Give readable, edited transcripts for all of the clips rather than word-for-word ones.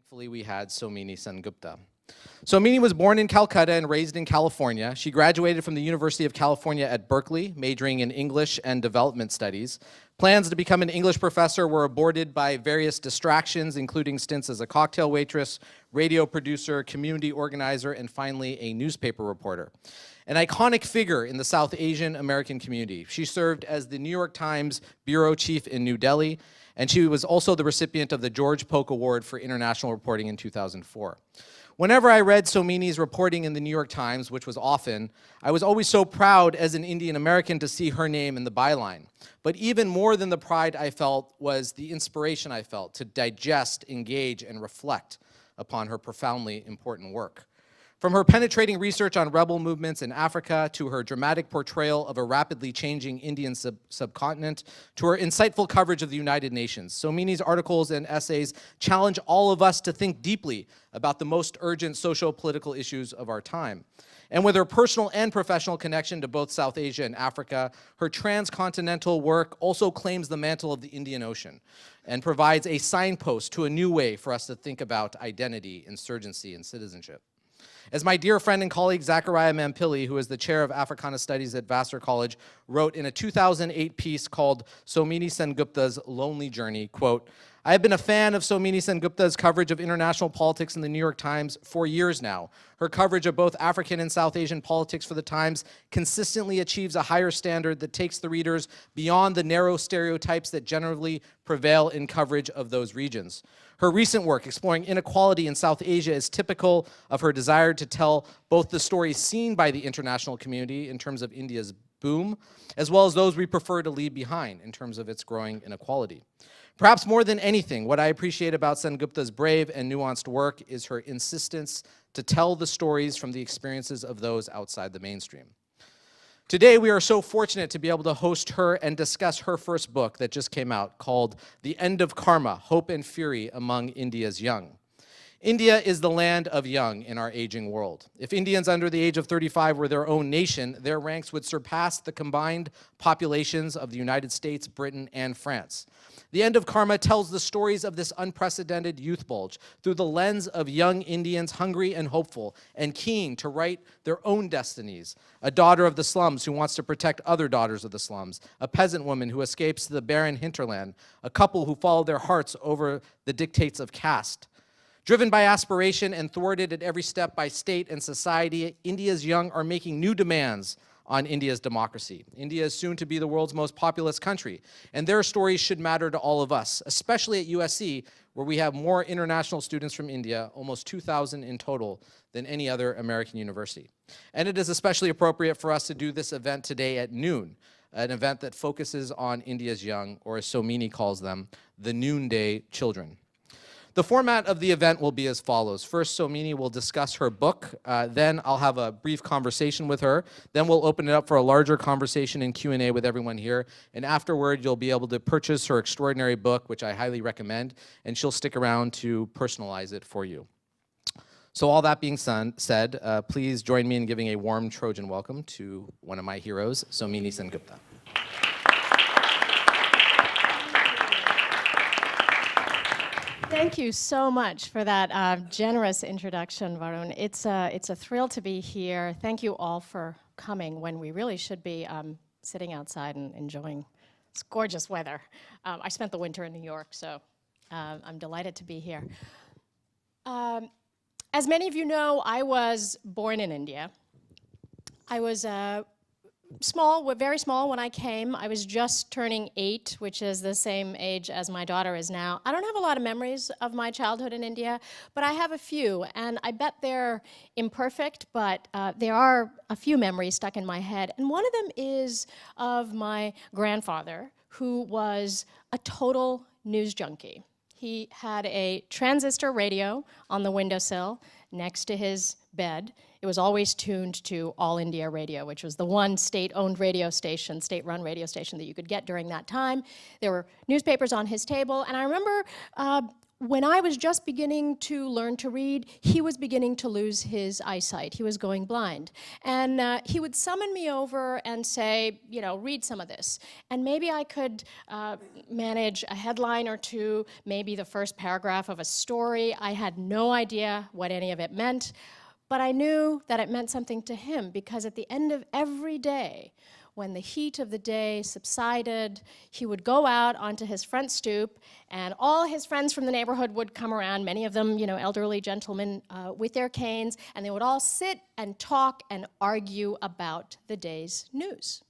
thankfully we had Somini Sengupta. Somini was born in Calcutta and raised in California. She graduated from the University of California at Berkeley, majoring in English and Development Studies. Plans to become an English professor were aborted by various distractions, including stints as a cocktail waitress, radio producer, community organizer, and finally a newspaper reporter. An iconic figure in the South Asian American community. She served as the New York Times bureau chief in New Delhi, and she was also the recipient of the George Polk Award for International Reporting in 2004. Whenever I read Somini's reporting in the New York Times, which was often, I was always so proud as an Indian American to see her name in the byline. But even more than the pride I felt was the inspiration I felt to digest, engage, and reflect upon her profoundly important work. From her penetrating research on rebel movements in Africa, to her dramatic portrayal of a rapidly changing Indian subcontinent, to her insightful coverage of the United Nations, Somini's articles and essays challenge all of us to think deeply about the most urgent socio-political issues of our time. And with her personal and professional connection to both South Asia and Africa, her transcontinental work also claims the mantle of the Indian Ocean and provides a signpost to a new way for us to think about identity, insurgency, and citizenship. As my dear friend and colleague Zachariah Mampilli, who is the chair of Africana Studies at Vassar College, wrote in a 2008 piece called Somini Sengupta's Lonely Journey, quote, "I have been a fan of Somini Sengupta's coverage of international politics in the New York Times for years now. Her coverage of both African and South Asian politics for the Times consistently achieves a higher standard that takes the readers beyond the narrow stereotypes that generally prevail in coverage of those regions. Her recent work exploring inequality in South Asia is typical of her desire to tell both the stories seen by the international community in terms of India's boom, as well as those we prefer to leave behind in terms of its growing inequality. Perhaps more than anything, what I appreciate about Sengupta's brave and nuanced work is her insistence to tell the stories from the experiences of those outside the mainstream. Today, we are so fortunate to be able to host her and discuss her first book that just came out called The End of Karma, Hope and Fury Among India's Young. India is the land of young in our aging world. If Indians under the age of 35 were their own nation, their ranks would surpass the combined populations of the United States, Britain, and France. The End of Karma tells the stories of this unprecedented youth bulge through the lens of young Indians hungry and hopeful and keen to write their own destinies. A daughter of the slums who wants to protect other daughters of the slums, a peasant woman who escapes to the barren hinterland, a couple who follow their hearts over the dictates of caste. Driven by aspiration and thwarted at every step by state and society, India's young are making new demands on India's democracy. India is soon to be the world's most populous country, and their stories should matter to all of us, especially at USC, where we have more international students from India, almost 2,000 in total, than any other American university. And it is especially appropriate for us to do this event today at noon, an event that focuses on India's young, or as Somini calls them, the noonday children. The format of the event will be as follows. First, Somini will discuss her book. Then I'll have a brief conversation with her. Then we'll open it up for a larger conversation and Q&A with everyone here. And afterward, you'll be able to purchase her extraordinary book, which I highly recommend, and she'll stick around to personalize it for you. So all that being said, please join me in giving a warm Trojan welcome to one of my heroes, Somini Sengupta. Thank you so much for that generous introduction, Varun. It's a thrill to be here. Thank you all for coming when we really should be sitting outside and enjoying this gorgeous weather. I spent the winter in New York, so I'm delighted to be here. As many of you know, I was born in India. I was very small when I came. I was just turning 8, which is the same age as my daughter is now. I don't have a lot of memories of my childhood in India, but I have a few, and I bet they're imperfect, but there are a few memories stuck in my head. And one of them is of my grandfather, who was a total news junkie. He had a transistor radio on the windowsill next to his bed. It was always tuned to All India Radio, which was the one state-owned radio station, state-run radio station that you could get during that time. There were newspapers on his table, and I remember when I was just beginning to learn to read, he was beginning to lose his eyesight. He was going blind. And he would summon me over and say, you know, read some of this. And maybe I could manage a headline or two, maybe the first paragraph of a story. I had no idea what any of it meant, but I knew that it meant something to him, because at the end of every day, when the heat of the day subsided, he would go out onto his front stoop, and all his friends from the neighborhood would come around, many of them, you know, elderly gentlemen with their canes, and they would all sit and talk and argue about the day's news.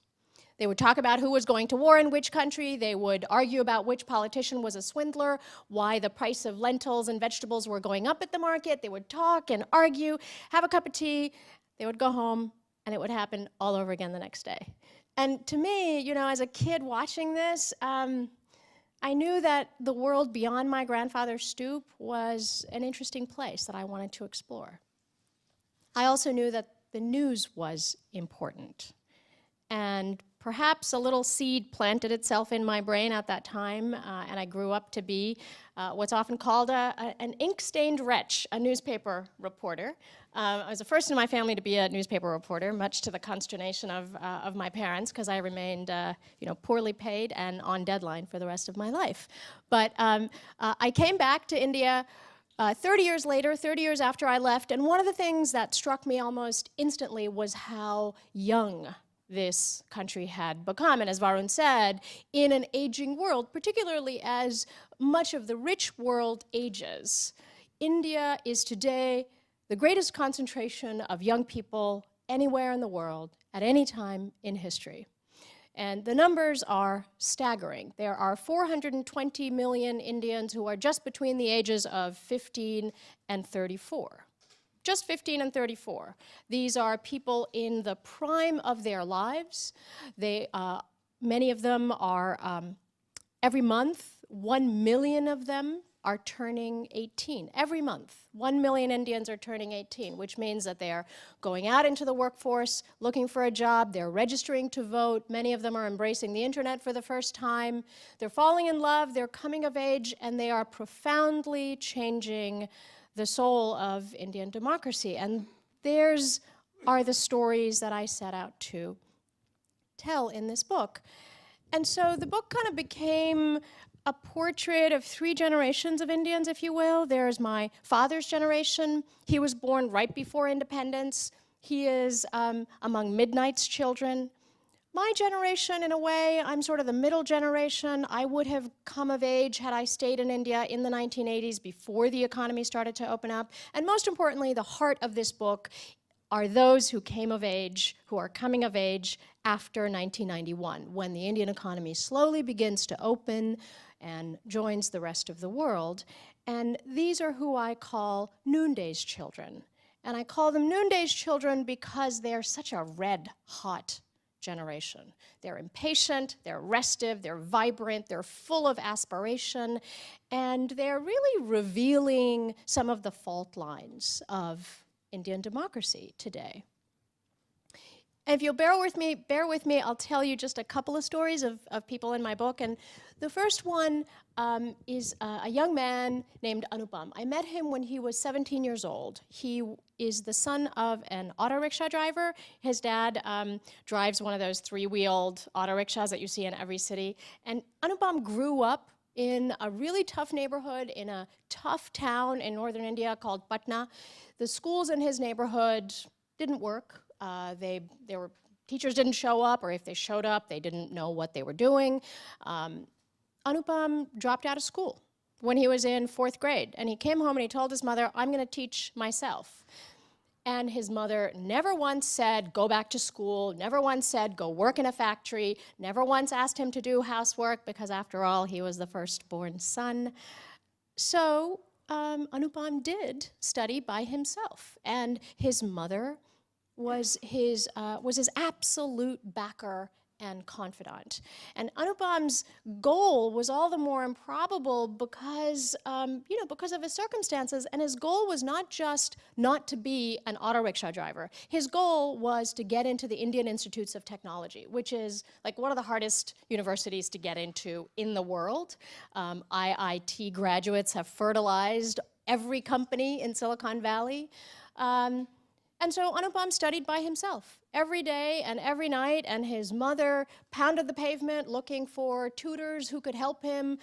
They would talk about who was going to war in which country. They would argue about which politician was a swindler, why the price of lentils and vegetables were going up at the market. They would talk and argue, have a cup of tea. They would go home, and it would happen all over again the next day. And to me, you know, as a kid watching this, I knew that the world beyond my grandfather's stoop was an interesting place that I wanted to explore. I also knew that the news was important. And perhaps a little seed planted itself in my brain at that time, and I grew up to be what's often called an ink-stained wretch, a newspaper reporter. I was the first in my family to be a newspaper reporter, much to the consternation of my parents, because I remained you know, poorly paid and on deadline for the rest of my life. But I came back to India 30 years later, 30 years after I left, and one of the things that struck me almost instantly was how young this country had become. And as Varun said, in an aging world, particularly as much of the rich world ages, India is today the greatest concentration of young people anywhere in the world at any time in history. And the numbers are staggering. There are 420 million Indians who are just between the ages of 15 and 34. Just 15 and 34. These are people in the prime of their lives. Many of them are, every month, 1 million of them are turning 18. Every month, 1 million Indians are turning 18, which means that they are going out into the workforce, looking for a job, they're registering to vote, many of them are embracing the internet for the first time, they're falling in love, they're coming of age, and they are profoundly changing the soul of Indian democracy. And theirs are the stories that I set out to tell in this book. And so the book kind of became a portrait of 3 generations of Indians, if you will. There's my father's generation. He was born right before independence. He is among Midnight's children. My generation, in a way, I'm sort of the middle generation. I would have come of age had I stayed in India in the 1980s before the economy started to open up. And most importantly, the heart of this book are those who came of age, who are coming of age after 1991, when the Indian economy slowly begins to open and joins the rest of the world. And these are who I call Noonday's children. And I call them Noonday's children because they're such a red-hot generation. They're impatient, they're restive, they're vibrant, they're full of aspiration, and they're really revealing some of the fault lines of Indian democracy today. And if you'll bear with me, I'll tell you just a couple of stories of people in my book. And the first one is a young man named Anupam. I met him when he was 17 years old. He is the son of an auto rickshaw driver. His dad drives one of those 3-wheeled auto rickshaws that you see in every city. And Anupam grew up in a really tough neighborhood, in a tough town in northern India called Patna. The schools in his neighborhood didn't work. Teachers didn't show up, or if they showed up, they didn't know what they were doing. Anupam dropped out of school when he was in 4th grade, and he came home and he told his mother, "I'm going to teach myself." And his mother never once said, "Go back to school," never once said, "Go work in a factory," never once asked him to do housework, because after all, he was the firstborn son. So Anupam did study by himself, and his mother was his absolute backer and confidant. And Anupam's goal was all the more improbable because, because of his circumstances. And his goal was not just not to be an auto rickshaw driver. His goal was to get into the Indian Institutes of Technology, which is like one of the hardest universities to get into in the world. IIT graduates have fertilized every company in Silicon Valley. And so Anupam studied by himself every day and every night, and his mother pounded the pavement looking for tutors who could help him,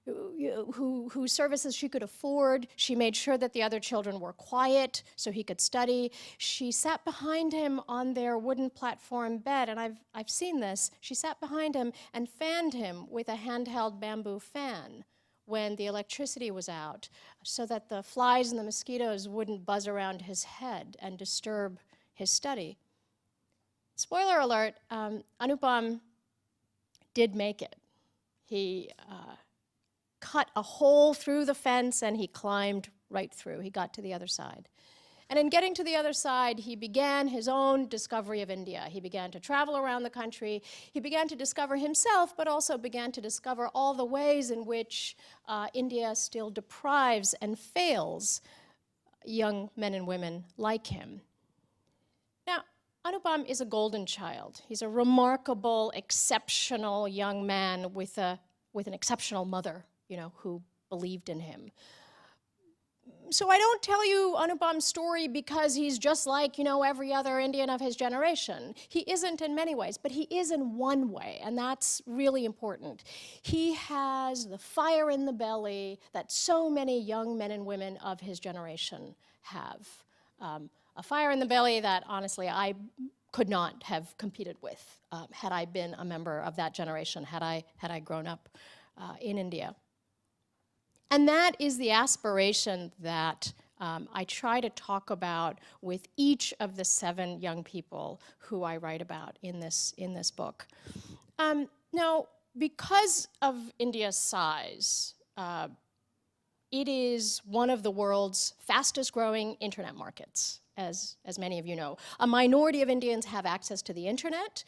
whose services she could afford. She made sure that the other children were quiet so he could study. She sat behind him on their wooden platform bed, and I've seen this. She sat behind him and fanned him with a handheld bamboo fan when the electricity was out, so that the flies and the mosquitoes wouldn't buzz around his head and disturb his study. Spoiler alert, Anupam did make it. He cut a hole through the fence and he climbed right through. He got to the other side. And in getting to the other side, he began his own discovery of India. He began to travel around the country. He began to discover himself, but also began to discover all the ways in which India still deprives and fails young men and women like him. Now, Anupam is a golden child. He's a remarkable, exceptional young man with an exceptional mother, who believed in him. So I don't tell you Anupam's story because he's just like, every other Indian of his generation. He isn't in many ways, but he is in one way, and that's really important. He has the fire in the belly that so many young men and women of his generation have. A fire in the belly that, honestly, I could not have competed with had I been a member of that generation, had I grown up in India. And that is the aspiration that I try to talk about with each of the 7 young people who I write about in this book. Now, because of India's size, it is one of the world's fastest growing internet markets, as many of you know. A minority of Indians have access to the internet.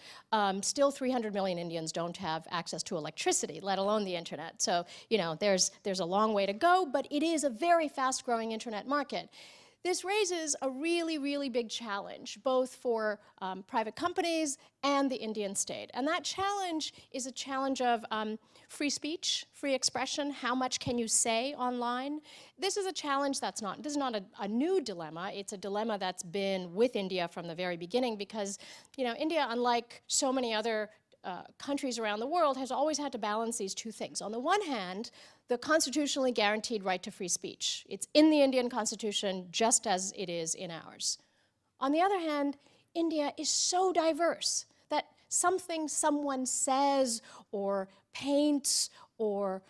Still 300 million Indians don't have access to electricity, let alone the internet. So, there's a long way to go, but it is a very fast growing internet market. This raises a really, really big challenge, both for private companies and the Indian state. And that challenge is a challenge of free speech, free expression. How much can you say online? This is a challenge this is not a new dilemma. It's a dilemma that's been with India from the very beginning because, India, unlike so many other countries around the world, has always had to balance these two things. On the one hand, the constitutionally guaranteed right to free speech. It's in the Indian Constitution just as it is in ours. On the other hand, India is so diverse that something someone says or paints or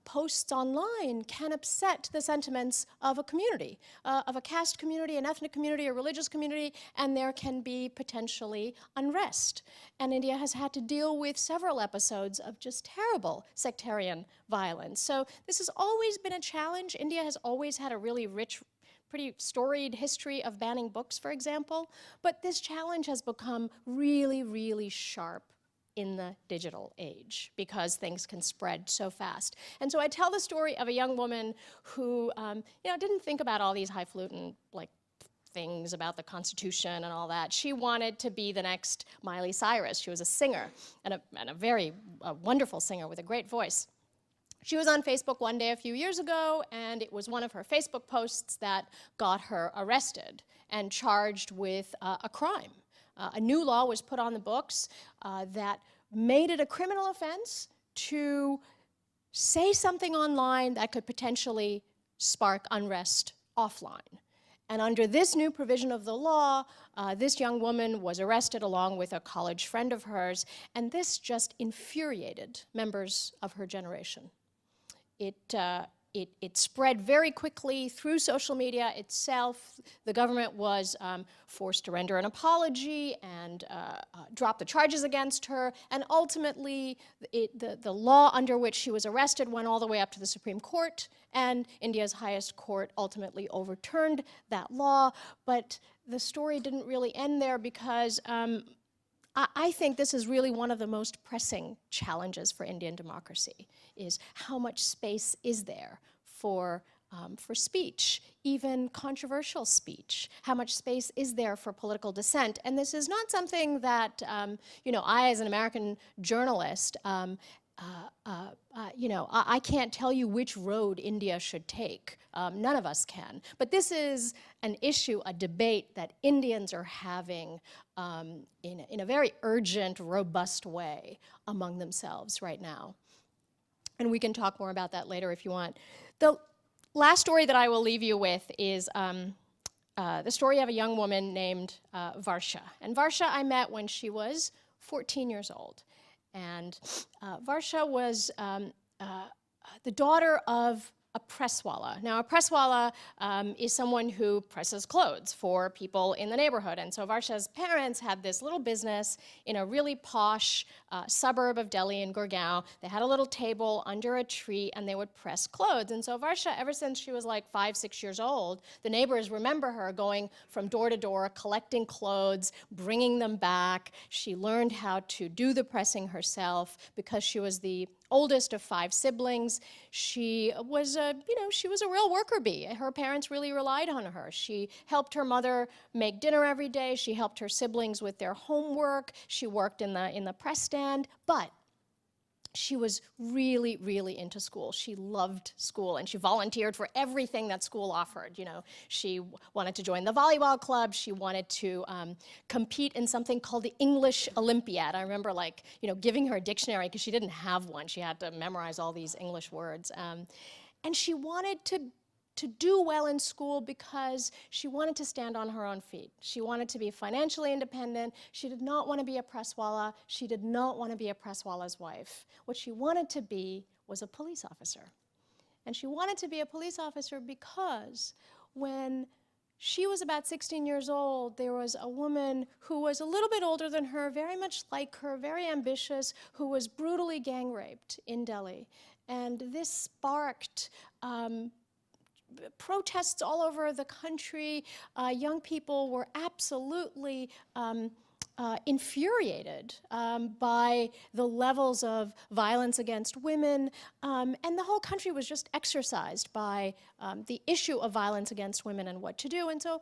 posts online can upset the sentiments of a community, of a caste community, an ethnic community, a religious community, and there can be potentially unrest. And India has had to deal with several episodes of just terrible sectarian violence. So this has always been a challenge. India has always had a really rich, pretty storied history of banning books, for example. But this challenge has become really, really sharp in the digital age because things can spread so fast. And so I tell the story of a young woman who didn't think about all these highfalutin things about the Constitution and all that. She wanted to be the next Miley Cyrus. She was a singer and a very wonderful singer with a great voice. She was on Facebook one day a few years ago, and it was one of her Facebook posts that got her arrested and charged with a crime. A new law was put on the books that made it a criminal offense to say something online that could potentially spark unrest offline. And under this new provision of the law, this young woman was arrested along with a college friend of hers, and this just infuriated members of her generation. It spread very quickly through social media itself. The government was forced to render an apology and drop the charges against her. And ultimately, the law under which she was arrested went all the way up to the Supreme Court. And India's highest court ultimately overturned that law. But the story didn't really end there because I think this is really one of the most pressing challenges for Indian democracy, is how much space is there for speech, even controversial speech? How much space is there for political dissent? And this is not something that, I as an American journalist, I can't tell you which road India should take. None of us can. But this is an issue, a debate that Indians are having in a very urgent, robust way among themselves right now. And we can talk more about that later if you want. The last story that I will leave you with is the story of a young woman named Varsha. And Varsha I met when she was 14 years old. And Varsha was the daughter of a presswala. Now, a presswala is someone who presses clothes for people in the neighborhood. And so Varsha's parents had this little business in a really posh suburb of Delhi in Gurgaon. They had a little table under a tree, and they would press clothes. And so Varsha, ever since she was like 5, 6 years old, the neighbors remember her going from door to door, collecting clothes, bringing them back. She learned how to do the pressing herself because she was the oldest of 5 siblings. She was a real worker bee. Her parents really relied on her. She helped her mother make dinner every day. She helped her siblings with their homework. She worked in the press stand. But she was really, really into school. She loved school, and she volunteered for everything that school offered. She wanted to join the volleyball club. She wanted to compete in something called the English Olympiad. I remember, giving her a dictionary because she didn't have one. She had to memorize all these English words. And she wanted to do well in school because she wanted to stand on her own feet. She wanted to be financially independent. She did not want to be a presswala. She did not want to be a presswala's wife. What she wanted to be was a police officer. And she wanted to be a police officer because when she was about 16 years old, there was a woman who was a little bit older than her, very much like her, very ambitious, who was brutally gang raped in Delhi. And this sparked protests all over the country. Young people were absolutely infuriated by the levels of violence against women, and the whole country was just exercised by the issue of violence against women and what to do. And so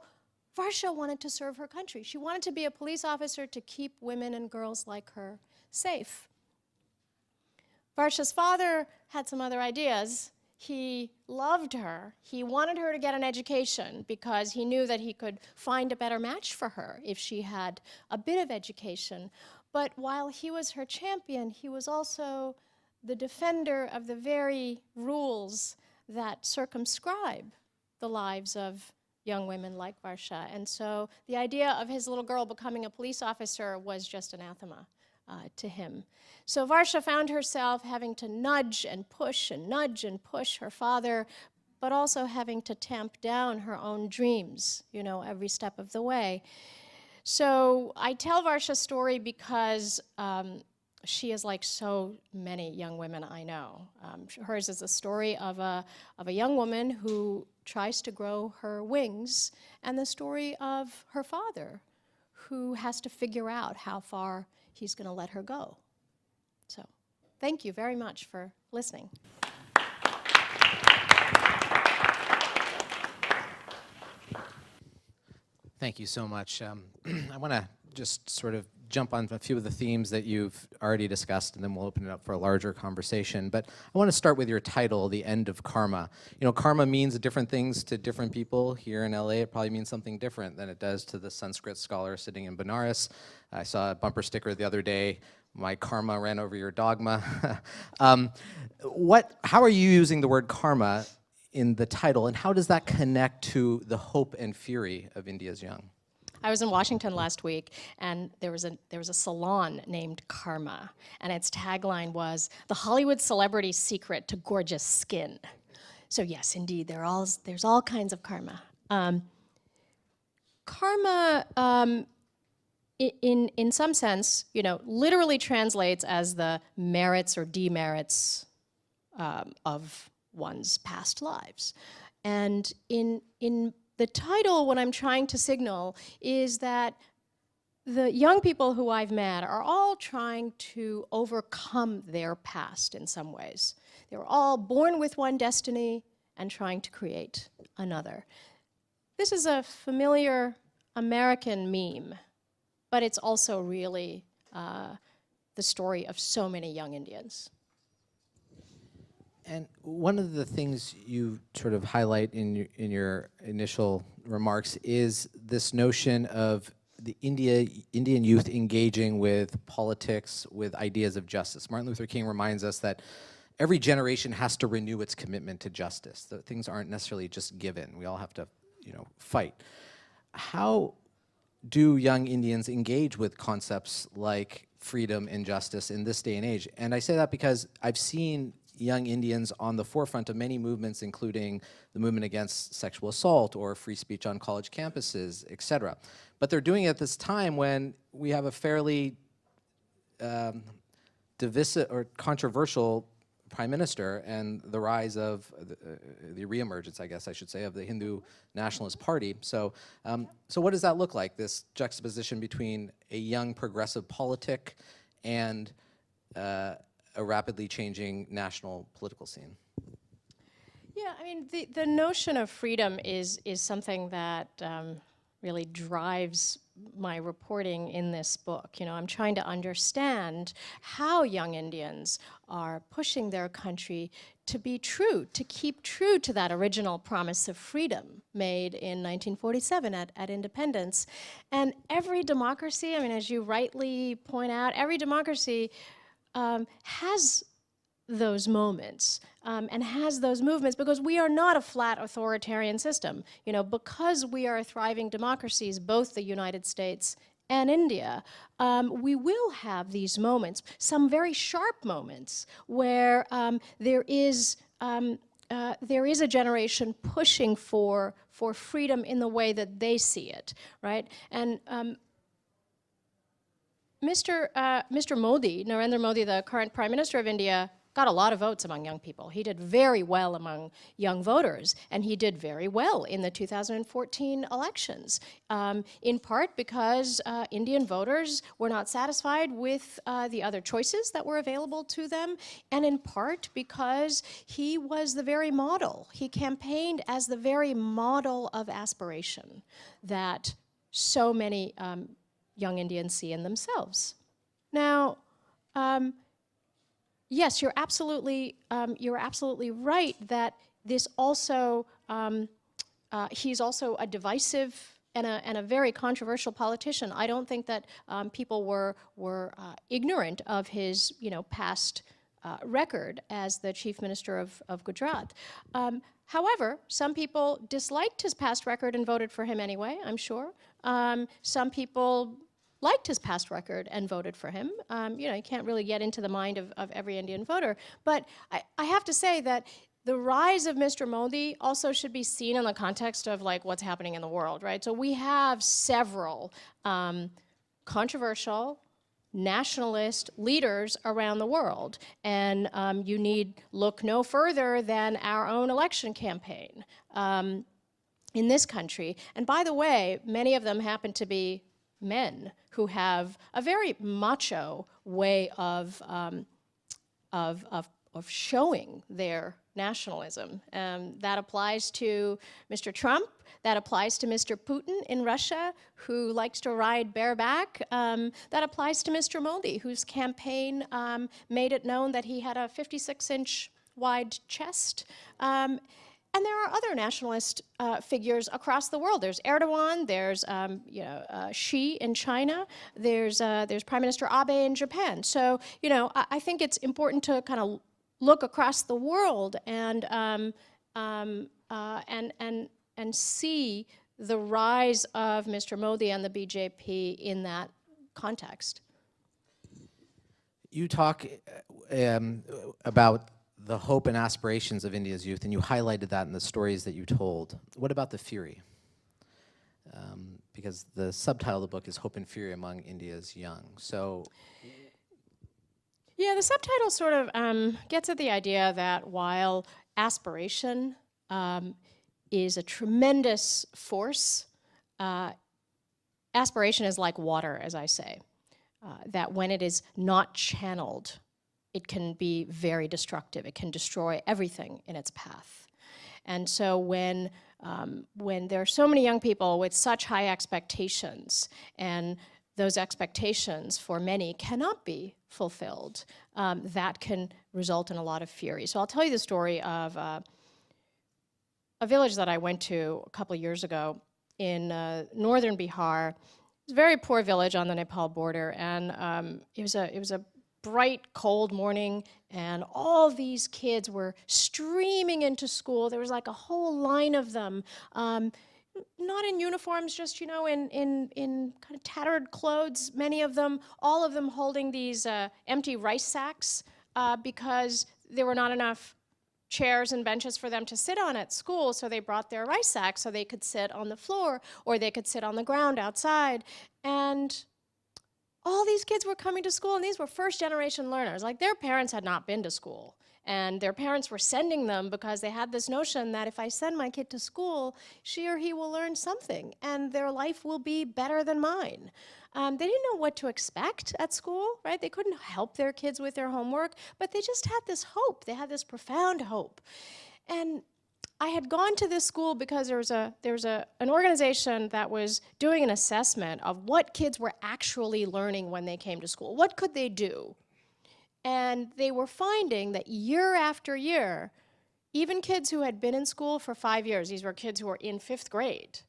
Varsha wanted to serve her country. She wanted to be a police officer to keep women and girls like her safe. Varsha's father had some other ideas. He loved her. He wanted her to get an education because he knew that he could find a better match for her if she had a bit of education. But while he was her champion, he was also the defender of the very rules that circumscribe the lives of young women like Varsha. And so the idea of his little girl becoming a police officer was just anathema to him. So Varsha found herself having to nudge and push her father, but also having to tamp down her own dreams, every step of the way. So I tell Varsha's story because she is like so many young women I know. Hers is a story of a young woman who tries to grow her wings, and the story of her father who has to figure out how far he's going to let her go. So thank you very much for listening. Thank you so much. I want to just sort of jump on a few of the themes that you've already discussed, and then we'll open it up for a larger conversation. But I want to start with your title, The End of Karma. Karma means different things to different people. Here in LA, it probably means something different than it does to the Sanskrit scholar sitting in Benares. I saw a bumper sticker the other day, "My karma ran over your dogma." How are you using the word karma in the title, and how does that connect to the hope and fury of India's young? I was in Washington last week, and there was a salon named Karma, and its tagline was, "The Hollywood celebrity's secret to gorgeous skin." So yes, indeed, there's all kinds of karma. Karma, in some sense, literally translates as the merits or demerits of one's past lives. And in the title, what I'm trying to signal is that the young people who I've met are all trying to overcome their past in some ways. They were all born with one destiny and trying to create another. This is a familiar American meme, but it's also really the story of so many young Indians. And one of the things you sort of highlight in your initial remarks is this notion of the Indian youth engaging with politics, with ideas of justice. Martin Luther King reminds us that every generation has to renew its commitment to justice. That things aren't necessarily just given. We all have to, fight. How do young Indians engage with concepts like freedom and justice in this day and age? And I say that because I've seen young Indians on the forefront of many movements, including the movement against sexual assault or free speech on college campuses, et cetera. But they're doing it at this time when we have a fairly divisive or controversial prime minister and the rise of the reemergence, I guess I should say, of the Hindu Nationalist Party. So what does that look like, this juxtaposition between a young progressive politic and a rapidly changing national political scene? Yeah, I mean, the notion of freedom is something that really drives my reporting in this book. I'm trying to understand how young Indians are pushing their country to be true, to keep true to that original promise of freedom made in 1947 at independence. And every democracy, I mean, as you rightly point out, every democracy has those moments and has those movements because we are not a flat authoritarian system. Because we are thriving democracies, both the United States and India, we will have these moments, some very sharp moments where there is a generation pushing for freedom in the way that they see it, right? And Mr. Modi, Narendra Modi, the current Prime Minister of India, got a lot of votes among young people. He did very well among young voters, and he did very well in the 2014 elections, in part because Indian voters were not satisfied with the other choices that were available to them, and in part because he was the very model. He campaigned as the very model of aspiration that so many young Indians see in themselves. Now, yes, you're absolutely right that this also he's also a divisive and a very controversial politician. I don't think that people were ignorant of his past record as the Chief Minister of Gujarat. However, some people disliked his past record and voted for him anyway, I'm sure. Some people liked his past record and voted for him. You can't really get into the mind of every Indian voter. But I have to say that the rise of Mr. Modi also should be seen in the context of what's happening in the world, right? So we have several controversial nationalist leaders around the world. And you need look no further than our own election campaign in this country. And by the way, many of them happen to be men who have a very macho way of showing their nationalism. That applies to Mr. Trump. That applies to Mr. Putin in Russia, who likes to ride bareback. That applies to Mr. Modi, whose campaign made it known that he had a 56-inch wide chest. And there are other nationalist figures across the world. There's Erdogan, there's Xi in China, there's Prime Minister Abe in Japan. So I think it's important to kind of look across the world and see the rise of Mr. Modi and the BJP in that context. You talk about the hope and aspirations of India's youth, and you highlighted that in the stories that you told. What about the fury? Because the subtitle of the book is Hope and Fury Among India's Young. So, yeah, the subtitle sort of gets at the idea that while aspiration is a tremendous force, aspiration is like water, as I say, that when it is not channeled, it can be very destructive. It can destroy everything in its path. And so when there are so many young people with such high expectations, and those expectations for many cannot be fulfilled, that can result in a lot of fury. So I'll tell you the story of a village that I went to a couple of years ago in northern Bihar. It was a very poor village on the Nepal border, and it was a bright, cold morning, and all these kids were streaming into school. There was like a whole line of them, not in uniforms, just, you know, in kind of tattered clothes, many of them, all of them holding these empty rice sacks because there were not enough chairs and benches for them to sit on at school, so they brought their rice sacks so they could sit on the floor or they could sit on the ground outside. And all these kids were coming to school, and these were first-generation learners. Like, their parents had not been to school, and their parents were sending them because they had this notion that if I send my kid to school, she or he will learn something, and their life will be better than mine. They didn't know what to expect at school, right? They couldn't help their kids with their homework, but they just had this hope. They had this profound hope. And I had gone to this school because there was an organization that was doing an assessment of what kids were actually learning when they came to school. What could they do? And they were finding that year after year, even kids who had been in school for 5 years, these were kids who were in 5th grade,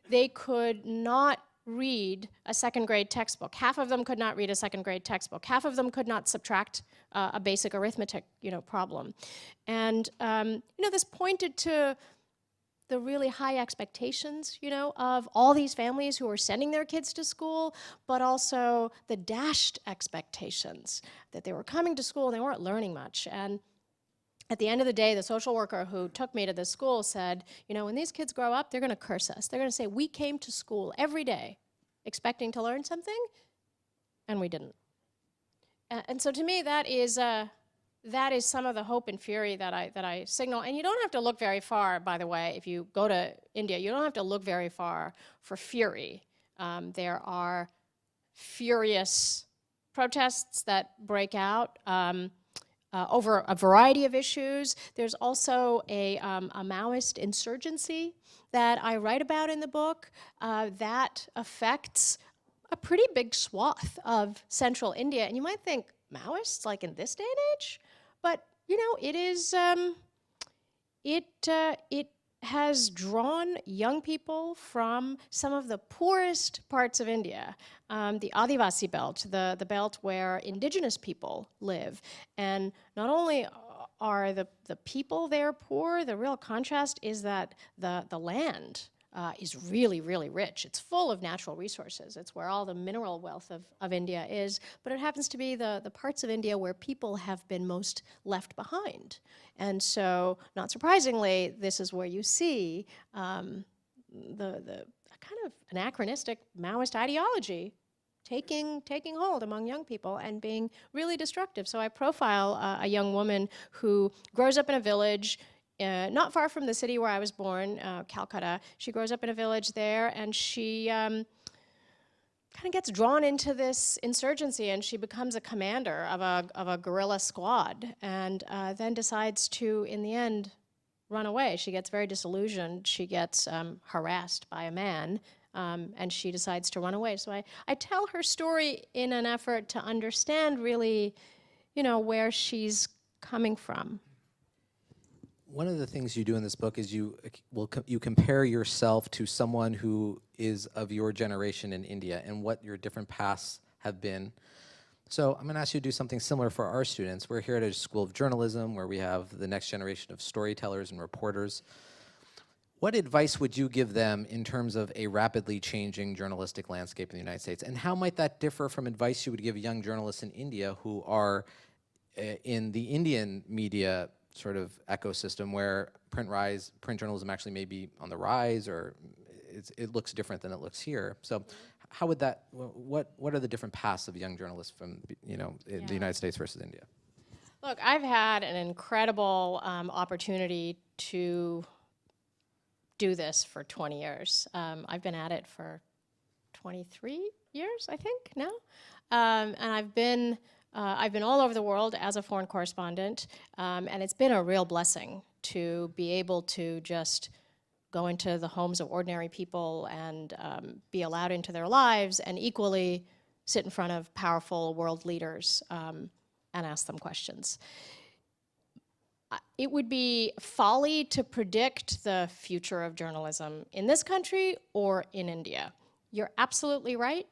they could not read a 2nd grade textbook. Half of them could not read a 2nd grade textbook. Half of them could not subtract a basic arithmetic, problem. And this pointed to the really high expectations, of all these families who were sending their kids to school, but also the dashed expectations that they were coming to school and they weren't learning much. And at the end of the day, the social worker who took me to this school said, when these kids grow up, they're going to curse us. They're going to say, we came to school every day expecting to learn something, and we didn't. And so to me, that is some of the hope and fury that I signal. And you don't have to look very far, by the way, if you go to India. You don't have to look very far for fury. There are furious protests that break out over a variety of issues. There's also a Maoist insurgency that I write about in the book that affects a pretty big swath of central India. And you might think, Maoists, like in this day and age? But, it is, it has drawn young people from some of the poorest parts of India, the Adivasi belt, the belt where indigenous people live. And not only are the people there poor, the real contrast is that the land is really, really rich. It's full of natural resources. It's where all the mineral wealth of India is, but it happens to be the parts of India where people have been most left behind. And so, not surprisingly, this is where you see the kind of anachronistic Maoist ideology taking hold among young people and being really destructive. So I profile a young woman who grows up in a village not far from the city where I was born, Calcutta. She grows up in a village there, and she kind of gets drawn into this insurgency, and she becomes a commander of a guerrilla squad, and then decides to, in the end, run away. She gets very disillusioned. She gets harassed by a man, and she decides to run away. So I tell her story in an effort to understand really, where she's coming from. One of the things you do in this book is you compare yourself to someone who is of your generation in India and what your different paths have been. So I'm going to ask you to do something similar for our students. We're here at a school of journalism where we have the next generation of storytellers and reporters. What advice would you give them in terms of a rapidly changing journalistic landscape in the United States? And how might that differ from advice you would give young journalists in India who are in the Indian media sort of ecosystem where print journalism actually may be on the rise, or it looks different than it looks here? So how would that, what are the different paths of young journalists from, in the United States versus India? Look, I've had an incredible opportunity to do this for 20 years. I've been at it for 23 years, I think, now. And I've been all over the world as a foreign correspondent, and it's been a real blessing to be able to just go into the homes of ordinary people and be allowed into their lives, and equally sit in front of powerful world leaders and ask them questions. It would be folly to predict the future of journalism in this country or in India. You're absolutely right.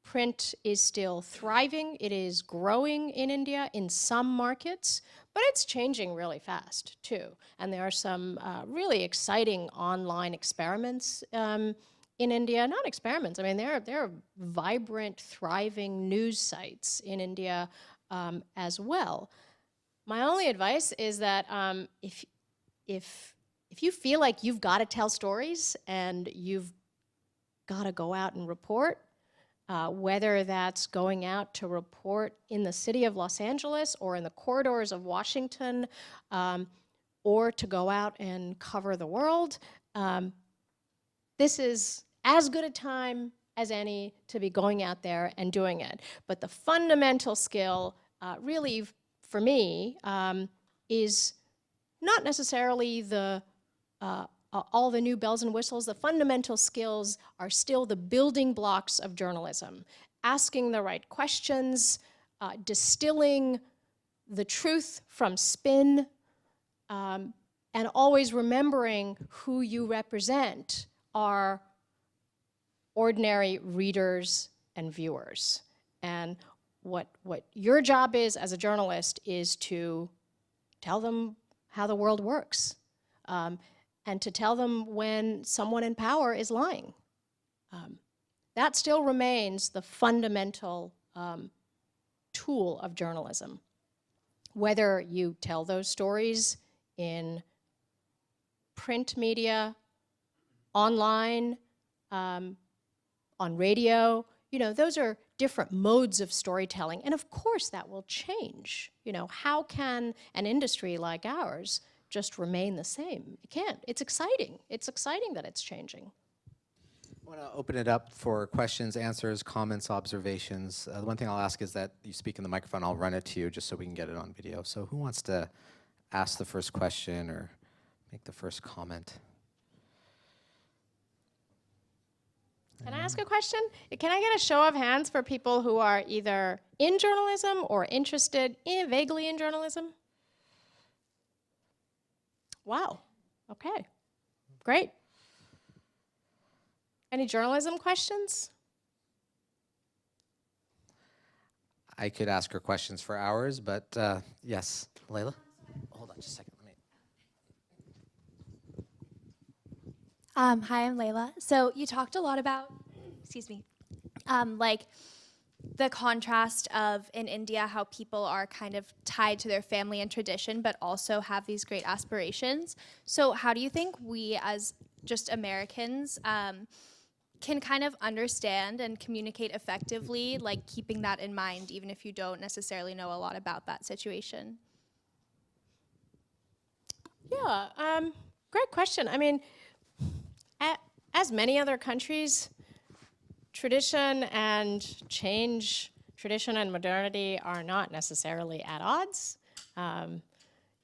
Print is still thriving. It is growing in India in some markets, but it's changing really fast too. And there are some really exciting online experiments in India. Not experiments, I mean, there are vibrant, thriving news sites in India as well. My only advice is that if you feel like you've got to tell stories and you've got to go out and report, whether that's going out to report in the city of Los Angeles or in the corridors of Washington, or to go out and cover the world, this is as good a time as any to be going out there and doing it. But the fundamental skill, really, for me, is not necessarily all the new bells and whistles. The fundamental skills are still the building blocks of journalism. Asking the right questions, distilling the truth from spin, and always remembering who you represent are ordinary readers and viewers. And what your job is as a journalist is to tell them how the world works, and to tell them when someone in power is lying. That still remains the fundamental tool of journalism. Whether you tell those stories in print media, online, on radio, those are different modes of storytelling. And of course that will change. How can an industry like ours just remain the same? It can't. It's exciting. It's exciting that it's changing. I want to open it up for questions, answers, comments, observations. The one thing I'll ask is that you speak in the microphone. I'll run it to you just so we can get it on video. So who wants to ask the first question or make the first comment? Can I ask a question? Can I get a show of hands for people who are either in journalism or interested vaguely in journalism? Wow. Okay. Great. Any journalism questions? I could ask her questions for hours, but yes, Layla? Hold on just a second. Hi, I'm Layla. So you talked a lot about, like the contrast of in India, how people are kind of tied to their family and tradition, but also have these great aspirations. So how do you think we as just Americans can kind of understand and communicate effectively, like keeping that in mind, even if you don't necessarily know a lot about that situation? Yeah, great question. I mean, as many other countries, tradition and change, tradition and modernity are not necessarily at odds.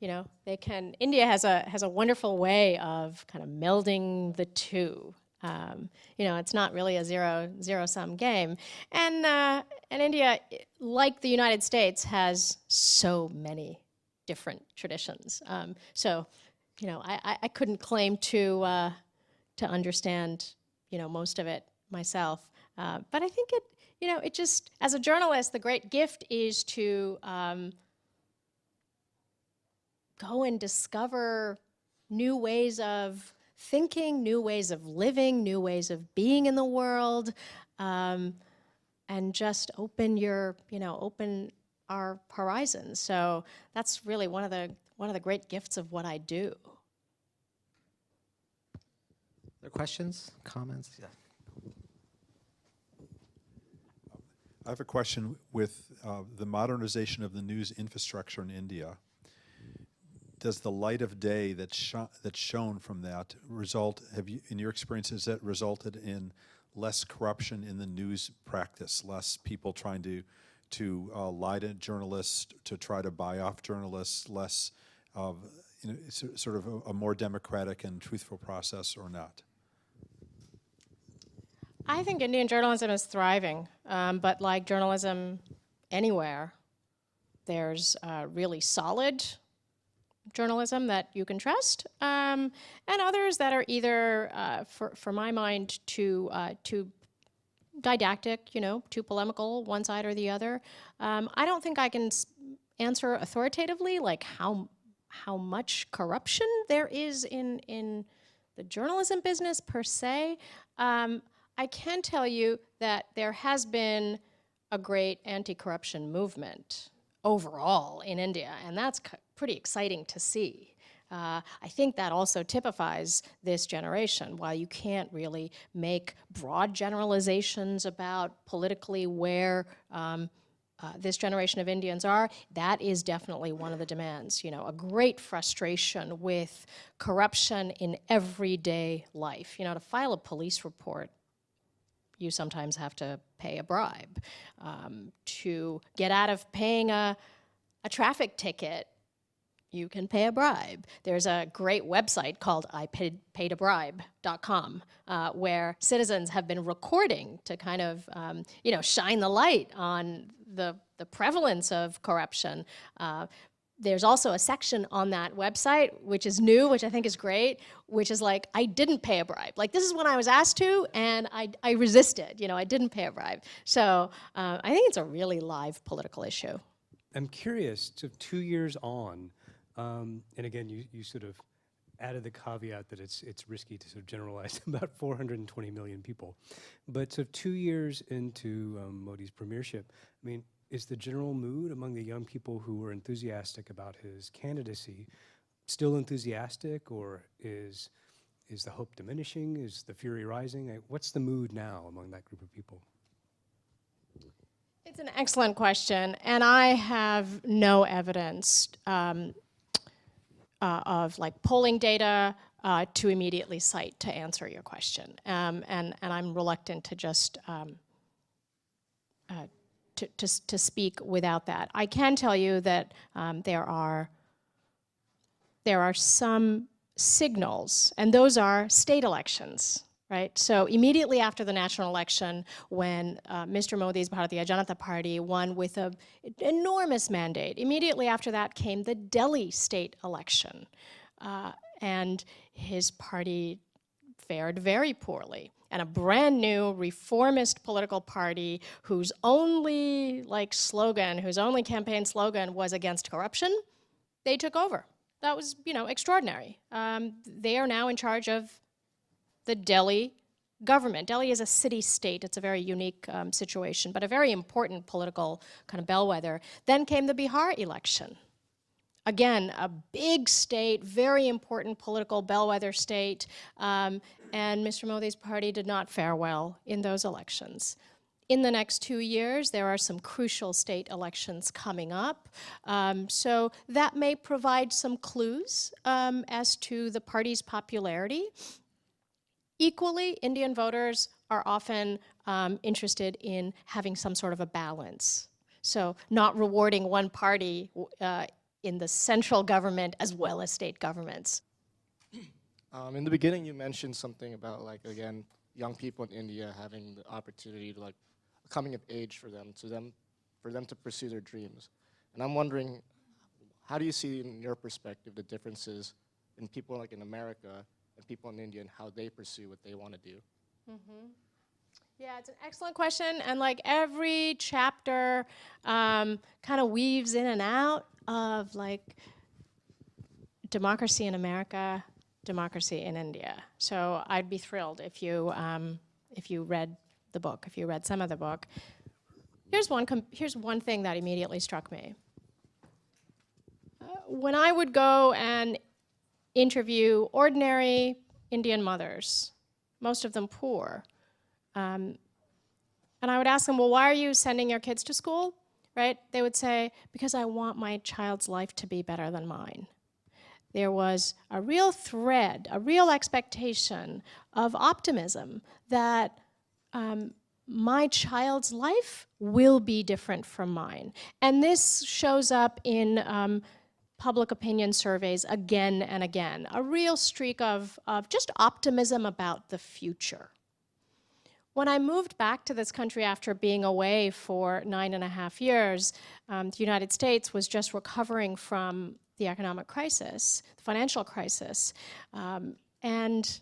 India has a wonderful way of kind of melding the two. It's not really a zero-sum game. And India, like the United States, has so many different traditions. I couldn't claim to understand, most of it myself. But I think it just, as a journalist, the great gift is to go and discover new ways of thinking, new ways of living, new ways of being in the world, and just open our horizons. So that's really one of the great gifts of what I do. Other questions, comments? Yeah. I have a question with the modernization of the news infrastructure in India. Does the light of day that's shown from that result, in your experience, has that resulted in less corruption in the news practice, less people trying to lie to journalists, to try to buy off journalists, less of sort of a more democratic and truthful process, or not? I think Indian journalism is thriving, but like journalism anywhere, there's really solid journalism that you can trust, and others that are either, for my mind, too didactic, too polemical, one side or the other. I don't think I can answer authoritatively like how much corruption there is in the journalism business per se. I can tell you that there has been a great anti-corruption movement overall in India, and that's pretty exciting to see. I think that also typifies this generation. While you can't really make broad generalizations about politically where this generation of Indians are, that is definitely one of the demands. A great frustration with corruption in everyday life. To file a police report, you sometimes have to pay a bribe. To get out of paying a traffic ticket, you can pay a bribe. There's a great website called ipaidabribe.com where citizens have been recording to kind of, shine the light on the prevalence of corruption. There's also a section on that website, which is new, which I think is great, which is like, I didn't pay a bribe. Like, this is when I was asked to, and I resisted. I didn't pay a bribe. So I think it's a really live political issue. I'm curious, so 2 years on, and again, you sort of added the caveat that it's risky to sort of generalize about 420 million people. But so 2 years into Modi's premiership, I mean, is the general mood among the young people who were enthusiastic about his candidacy still enthusiastic, or is the hope diminishing? Is the fury rising? What's the mood now among that group of people? It's an excellent question, and I have no evidence of like polling data to immediately cite to answer your question, and I'm reluctant to just to speak without that. I can tell you that there are some signals, and those are state elections. Right? So immediately after the national election, when Mr. Modi's Bharatiya Janata Party won with an enormous mandate, immediately after that came the Delhi state election. And his party fared very poorly. And a brand new reformist political party whose only campaign slogan was against corruption, they took over. That was, extraordinary. They are now in charge of the Delhi government. Delhi is a city-state. It's a very unique situation, but a very important political kind of bellwether. Then came the Bihar election. Again, a big state, very important political bellwether state, and Mr. Modi's party did not fare well in those elections. In the next 2 years, there are some crucial state elections coming up. So that may provide some clues as to the party's popularity. Equally, Indian voters are often interested in having some sort of a balance. So not rewarding one party in the central government as well as state governments. In the beginning, you mentioned something about, like, again, young people in India having the opportunity to, like, coming of age for them to pursue their dreams. And I'm wondering, how do you see, in your perspective, the differences in people like in America and people in India and how they pursue what they want to do? Mm-hmm. Yeah, it's an excellent question, and like every chapter kind of weaves in and out of like democracy in America, democracy in India. So I'd be thrilled if you read the book, if you read some of the book. Here's one thing that immediately struck me. When I would go and interview ordinary Indian mothers, most of them poor, and I would ask them, well, why are you sending your kids to school, right? They would say, because I want my child's life to be better than mine. There was a real thread, a real expectation of optimism that my child's life will be different from mine. And this shows up in public opinion surveys again and again, a real streak of just optimism about the future. When I moved back to this country after being away for 9.5 years, the United States was just recovering from the economic crisis, the financial crisis. And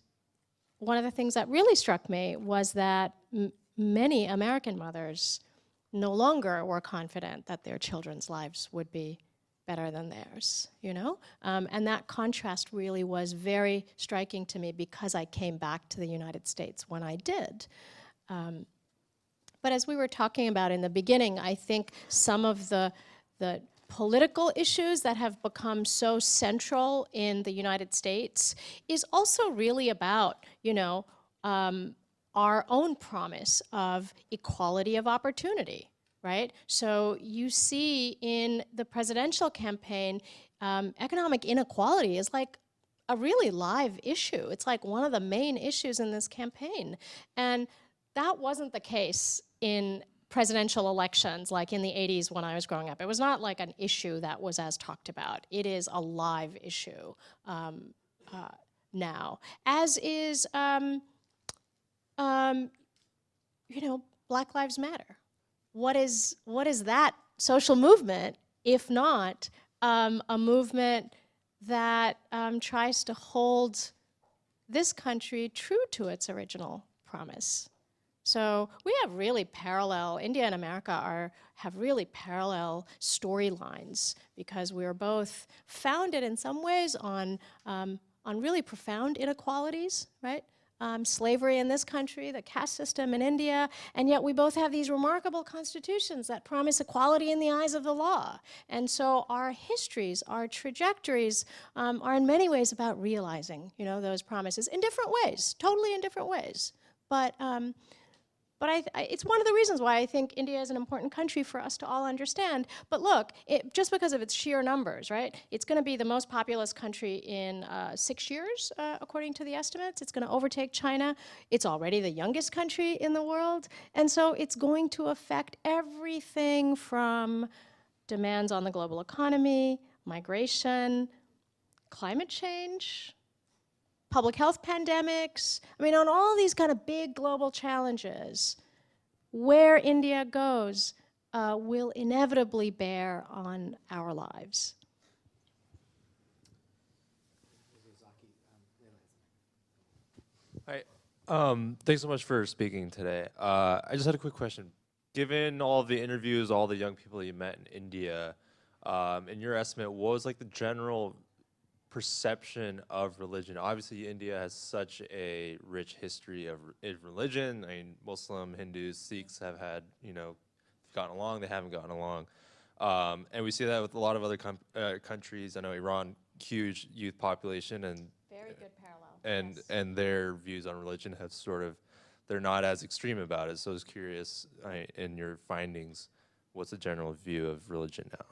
one of the things that really struck me was that many American mothers no longer were confident that their children's lives would be better than theirs, you know? And that contrast really was very striking to me because I came back to the United States when I did. But as we were talking about in the beginning, I think some of the political issues that have become so central in the United States is also really about, you know, our own promise of equality of opportunity, right? So you see in the presidential campaign, economic inequality is like a really live issue. It's like one of the main issues in this campaign. And that wasn't the case in presidential elections like in the 80s when I was growing up. It was not like an issue that was as talked about. It is a live issue now, as is, you know, Black Lives Matter. What is that social movement, if not a movement that tries to hold this country true to its original promise? So we have really parallel, India and America have really parallel storylines because we are both founded in some ways on really profound inequalities, right? Slavery in this country, the caste system in India, and yet we both have these remarkable constitutions that promise equality in the eyes of the law. And so our histories, our trajectories are in many ways about realizing, you know, those promises in different ways, totally in different ways. But it's one of the reasons why I think India is an important country for us to all understand. But look, just because of its sheer numbers, right? It's going to be the most populous country in 6 years, according to the estimates. It's going to overtake China. It's already the youngest country in the world. And so it's going to affect everything from demands on the global economy, migration, climate change, public health pandemics. I mean, on all these kind of big global challenges, where India goes will inevitably bear on our lives. Hi. Thanks so much for speaking today. I just had a quick question. Given all of the interviews, all the young people you met in India, in your estimate, what was like the general perception of religion? Obviously, India has such a rich history of religion. I mean, Muslim, Hindus, Sikhs have had, you know, gotten along, they haven't gotten along. And we see that with a lot of other countries. I know Iran, huge youth population, and Very good parallel. and their views on religion have sort of, they're not as extreme about it. So I was curious, in your findings, what's the general view of religion now?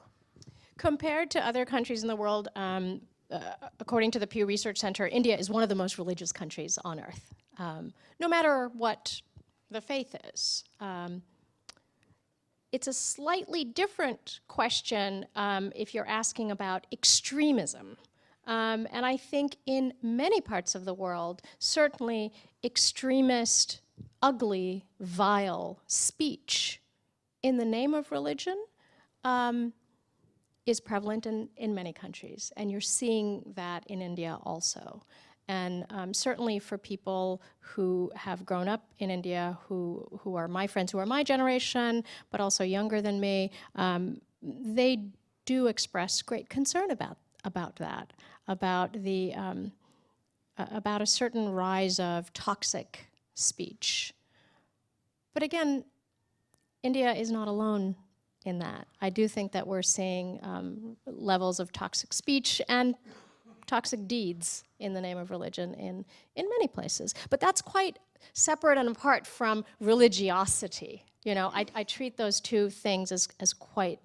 Compared to other countries in the world, according to the Pew Research Center, India is one of the most religious countries on earth, no matter what the faith is. It's a slightly different question if you're asking about extremism. And I think in many parts of the world, certainly extremist, ugly, vile speech in the name of religion is prevalent in many countries, and you're seeing that in India also. And certainly for people who have grown up in India, who are my friends, who are my generation, but also younger than me, they do express great concern about that, about a certain rise of toxic speech. But again, India is not alone in that. I do think that we're seeing levels of toxic speech and toxic deeds in the name of religion in many places. But that's quite separate and apart from religiosity. You know, I treat those two things as quite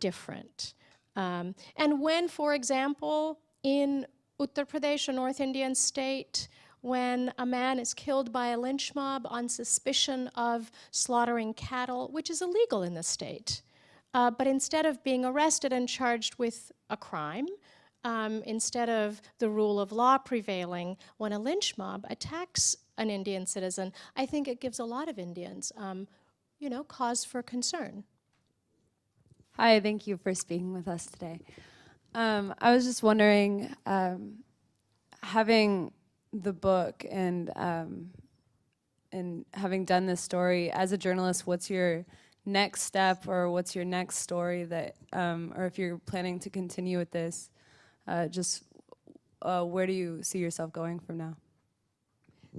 different. And when, for example, in Uttar Pradesh, a North Indian state, when a man is killed by a lynch mob on suspicion of slaughtering cattle, which is illegal in the state. But instead of being arrested and charged with a crime, instead of the rule of law prevailing, when a lynch mob attacks an Indian citizen, I think it gives a lot of Indians, cause for concern. Hi, thank you for speaking with us today. I was just wondering, having the book and having done this story, as a journalist, what's your next step, or what's your next story that, or if you're planning to continue with this, where do you see yourself going from now?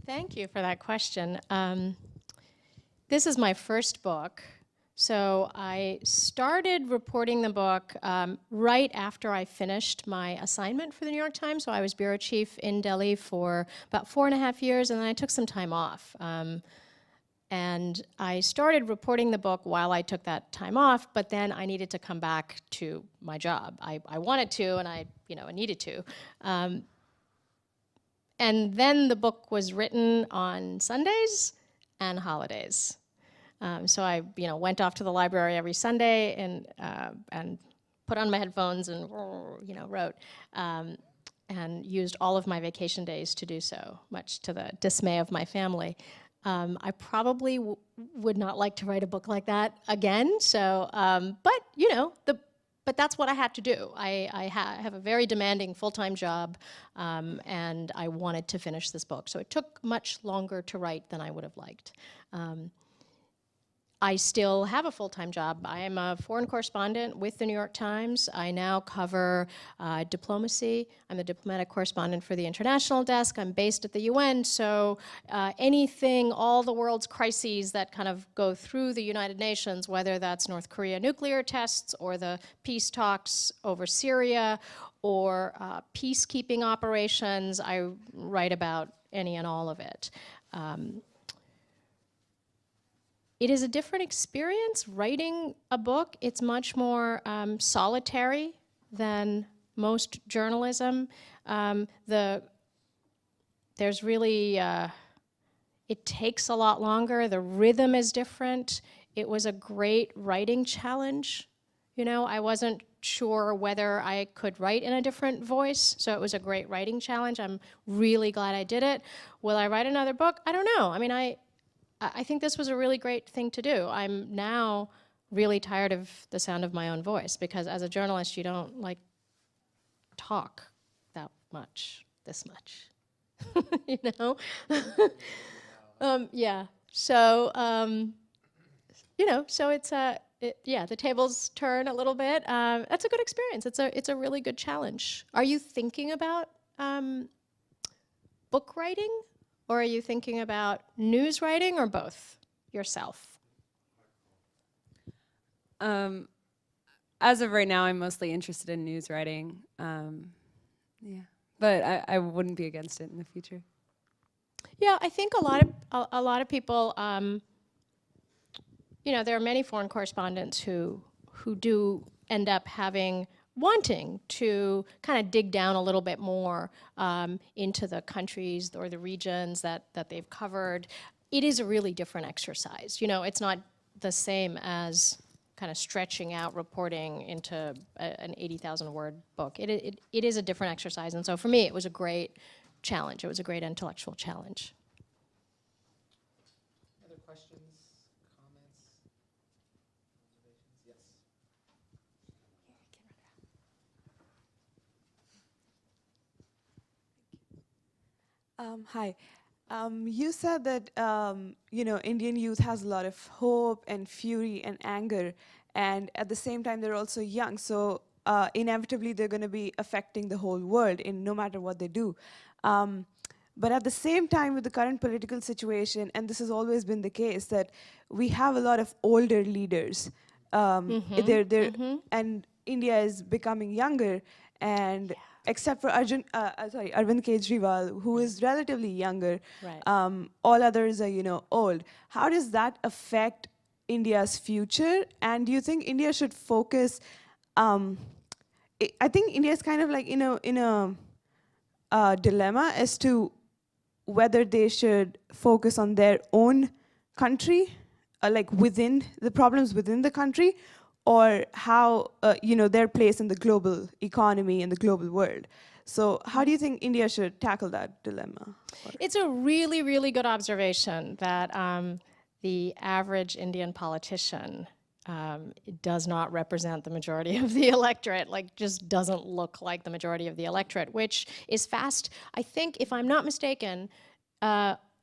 Thank you for that question. This is my first book. So I started reporting the book right after I finished my assignment for the New York Times. So I was bureau chief in Delhi for about 4.5 years, and then I took some time off. And I started reporting the book while I took that time off, but then I needed to come back to my job. I wanted to, and I needed to. And then the book was written on Sundays and holidays. So I, went off to the library every Sunday and put on my headphones and, wrote, and used all of my vacation days to do so, much to the dismay of my family. I probably would not like to write a book like that again. So, but that's what I had to do. I have a very demanding full-time job, and I wanted to finish this book. So it took much longer to write than I would have liked. I still have a full-time job. I am a foreign correspondent with the New York Times. I now cover diplomacy. I'm the diplomatic correspondent for the international desk. I'm based at the UN, so anything, all the world's crises that kind of go through the United Nations, whether that's North Korea nuclear tests or the peace talks over Syria or peacekeeping operations, I write about any and all of it. It is a different experience writing a book. It's much more solitary than most journalism. There's really, it takes a lot longer. The rhythm is different. It was a great writing challenge. I wasn't sure whether I could write in a different voice, so it was a great writing challenge. I'm really glad I did it. Will I write another book? I don't know. I mean, I think this was a really great thing to do. I'm now really tired of the sound of my own voice, because as a journalist, you don't talk that much, this much, yeah. So, so it's the tables turn a little bit. That's a good experience. It's a really good challenge. Are you thinking about book writing? Or are you thinking about news writing, or both yourself? As of right now, I'm mostly interested in news writing. Yeah, but I wouldn't be against it in the future. Yeah, I think a lot of people. There are many foreign correspondents who do end up wanting to kind of dig down a little bit more into the countries or the regions that they've covered. It is a really different exercise. It's not the same as kind of stretching out reporting into an 80,000 word book. It is a different exercise. And so for me, it was a great challenge. It was a great intellectual challenge. Other questions, comments, observations? Yes. Hi. You said that Indian youth has a lot of hope and fury and anger, and at the same time they're also young. So inevitably they're going to be affecting the whole world in no matter what they do. But at the same time, with the current political situation, and this has always been the case, that we have a lot of older leaders. And India is becoming younger, and except for Arvind Kejriwal, who is relatively younger, Right. All others are, old. How does that affect India's future? And do you think India should focus? I think India is kind of like in a dilemma as to whether they should focus on their own country, like within the problems within the country, or how, their place in the global economy and the global world. So how do you think India should tackle that dilemma? It's a really, really good observation that the average Indian politician does not represent the majority of the electorate, like just doesn't look like the majority of the electorate, which is fast. I think, if I'm not mistaken,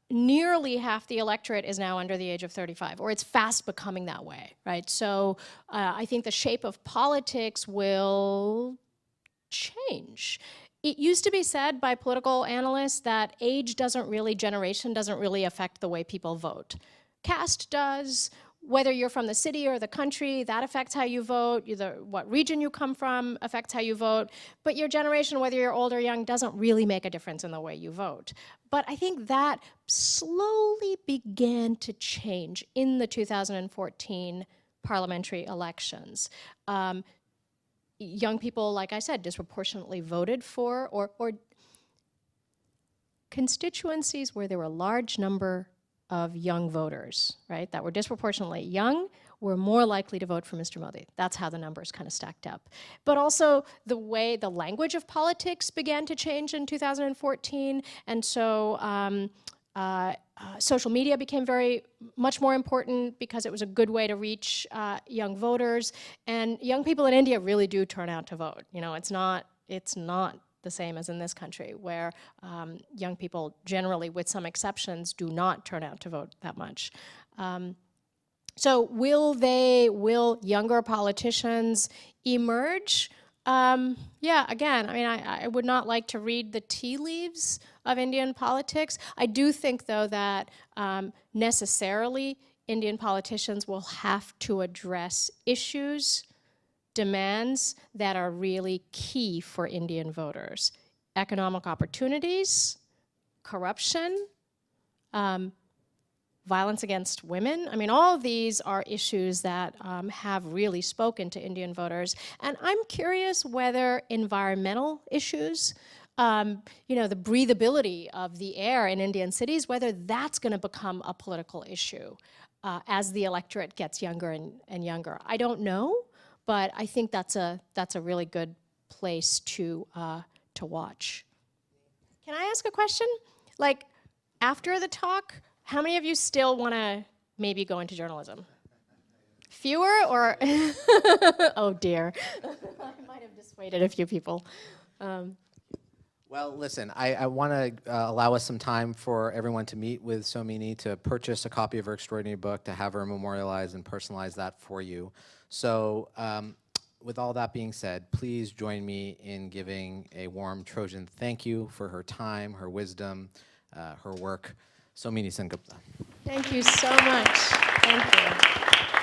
nearly half the electorate is now under the age of 35, or it's fast becoming that way, right? So I think the shape of politics will change. It used to be said by political analysts that generation doesn't really affect the way people vote. Caste does. Whether you're from the city or the country, that affects how you vote. What region you come from affects how you vote. But your generation, whether you're old or young, doesn't really make a difference in the way you vote. But I think that slowly began to change in the 2014 parliamentary elections. Young people, like I said, disproportionately voted for, or constituencies where there were a large number of young voters, right, that were disproportionately young, were more likely to vote for Mr. Modi. That's how the numbers kind of stacked up. But also the way the language of politics began to change in 2014, and so social media became much more important because it was a good way to reach young voters. And young people in India really do turn out to vote. It's not the same as in this country, where young people generally, with some exceptions, do not turn out to vote that much. So will younger politicians emerge? Yeah, again, I would not like to read the tea leaves of Indian politics. I do think, though, that necessarily Indian politicians will have to address issues, demands that are really key for Indian voters. Economic opportunities, corruption, violence against women. All of these are issues that have really spoken to Indian voters. And I'm curious whether environmental issues, the breathability of the air in Indian cities, whether that's going to become a political issue as the electorate gets younger and younger. I don't know, but I think that's a really good place to watch. Can I ask a question? Like, after the talk, how many of you still want to maybe go into journalism? Fewer, or? Oh dear. I might have dissuaded a few people. Well, listen, I want to allow us some time for everyone to meet with Somini, to purchase a copy of her extraordinary book, to have her memorialize and personalize that for you. So with all that being said, please join me in giving a warm Trojan thank you for her time, her wisdom, her work. Somini Sengupta. Thank you so much. Thank you.